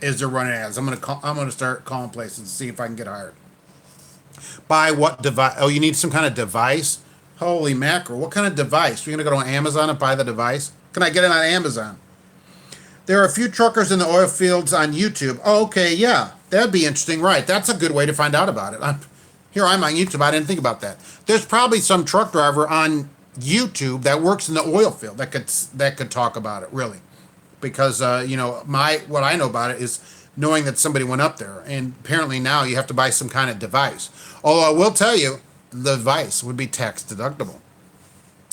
is they're running ads. I'm gonna start calling places and see if I can get hired. Buy what device? Oh, you need some kind of device? Holy mackerel. What kind of device? You're going to go to Amazon and buy the device? Can I get it on Amazon? There are a few truckers in the oil fields on YouTube. Oh, okay, yeah. That'd be interesting, right? That's a good way to find out about it. I'm on YouTube. I didn't think about that. There's probably some truck driver on YouTube that works in the oil field that could talk about it, really. Because, what I know about it is knowing that somebody went up there. And apparently now you have to buy some kind of device. Although I will tell you, the device would be tax deductible,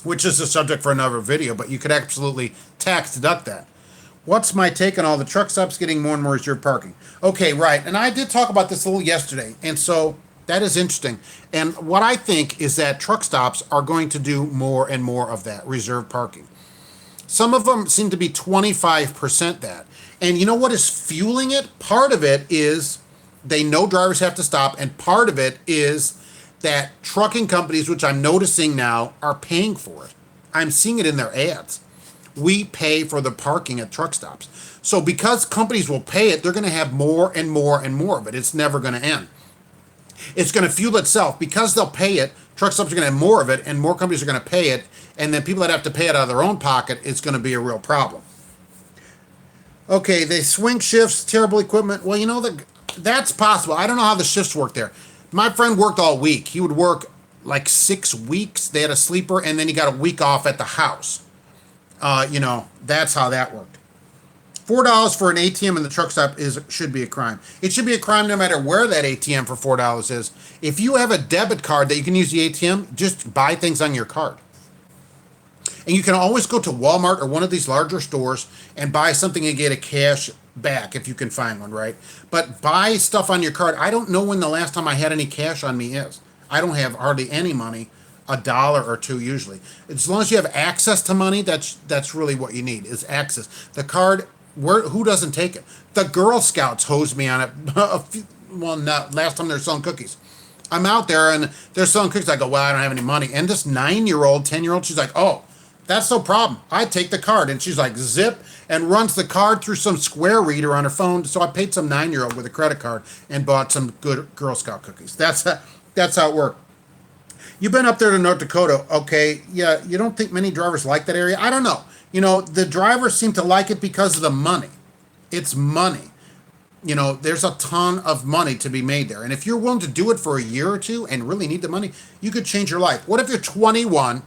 which is a subject for another video, but you could absolutely tax deduct that. What's my take on all the truck stops getting more and more reserved parking? Okay, right. And I did talk about this a little yesterday. And so that is interesting. And what I think is that truck stops are going to do more and more of that, reserved parking. Some of them seem to be 25% that. And you know what is fueling it? Part of it is they know drivers have to stop. And part of it is that trucking companies, which I'm noticing now, are paying for it. I'm seeing it in their ads. We pay for the parking at truck stops. So because companies will pay it, they're going to have more and more and more of it. It's never going to end. It's going to fuel itself. Because they'll pay it, truck stops are going to have more of it, and more companies are going to pay it, and then people that have to pay it out of their own pocket, it's going to be a real problem. Okay, they swing shifts, terrible equipment. Well, that's possible. I don't know how the shifts work there. My friend worked all week. He would work like 6 weeks. They had a sleeper, and then he got a week off at the house. That's how that worked. $4 for an ATM in the truck stop should be a crime. It should be a crime no matter where that ATM for $4 is. If you have a debit card that you can use the ATM, just buy things on your card. And you can always go to Walmart or one of these larger stores and buy something and get a cash back if you can find one, right? But buy stuff on your card. I don't know when the last time I had any cash on me is. I don't have hardly any money, a dollar or two usually. As long as you have access to money, that's really what you need is access. The card, who doesn't take it? The Girl Scouts hosed me on it. Not last time they're selling cookies. I'm out there and they're selling cookies. I go, well, I don't have any money. And this 9-year-old, 10-year-old, she's like, oh, that's no problem. I take the card. And she's like, zip, and runs the card through some Square reader on her phone. So I paid some 9-year-old with a credit card and bought some good Girl Scout cookies. That's how it worked. You've been up there to North Dakota. Okay, yeah, you don't think many drivers like that area? I don't know. The drivers seem to like it because of the money. It's money. There's a ton of money to be made there. And if you're willing to do it for a year or two and really need the money, you could change your life. What if you're 21,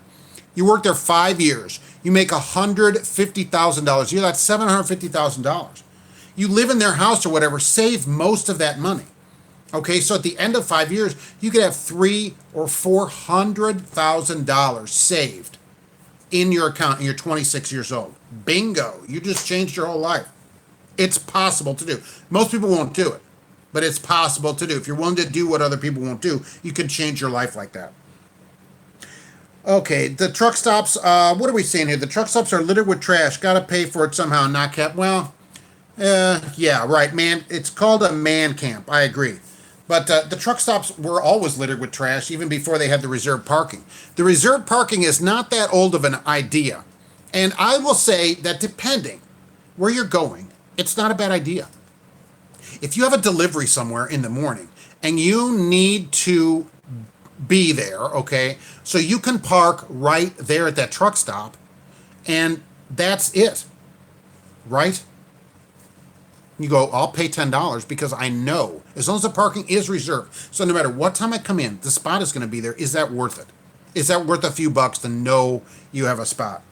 you work there 5 years, you make $150,000 a year, that's $750,000. You live in their house or whatever, save most of that money. Okay, so at the end of 5 years, you could have $300,000 or $400,000 saved in your account and you're 26 years old. Bingo, you just changed your whole life. It's possible to do. Most people won't do it, but it's possible to do. If you're willing to do what other people won't do, you can change your life like that. Okay, the truck stops, what are we saying here? The truck stops are littered with trash. Got to pay for it somehow, not kept. Well, yeah, right, man. It's called a man camp. I agree. But the truck stops were always littered with trash, even before they had the reserved parking. The reserved parking is not that old of an idea. And I will say that depending where you're going, it's not a bad idea. If you have a delivery somewhere in the morning and you need to be there, okay, so you can park right there at that truck stop and that's it, right? You go, I'll pay $10 because I know as long as the parking is reserved. So no matter what time I come in, the spot is going to be there. Is that worth it? Is that worth a few bucks to know you have a spot?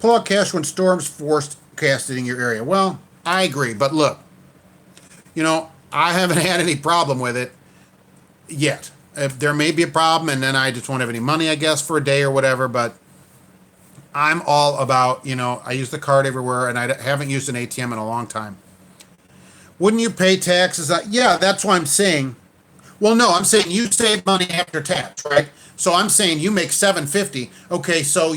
Pull out cash when storms forecasted in your area. Well, I agree. But look, I haven't had any problem with it yet. If there may be a problem and then I just won't have any money, I guess, for a day or whatever. But I'm all about, I use the card everywhere and I haven't used an ATM in a long time. Wouldn't you pay taxes? Yeah, that's what I'm saying. Well, no, I'm saying you save money after tax, right? So I'm saying you make $750. Okay, so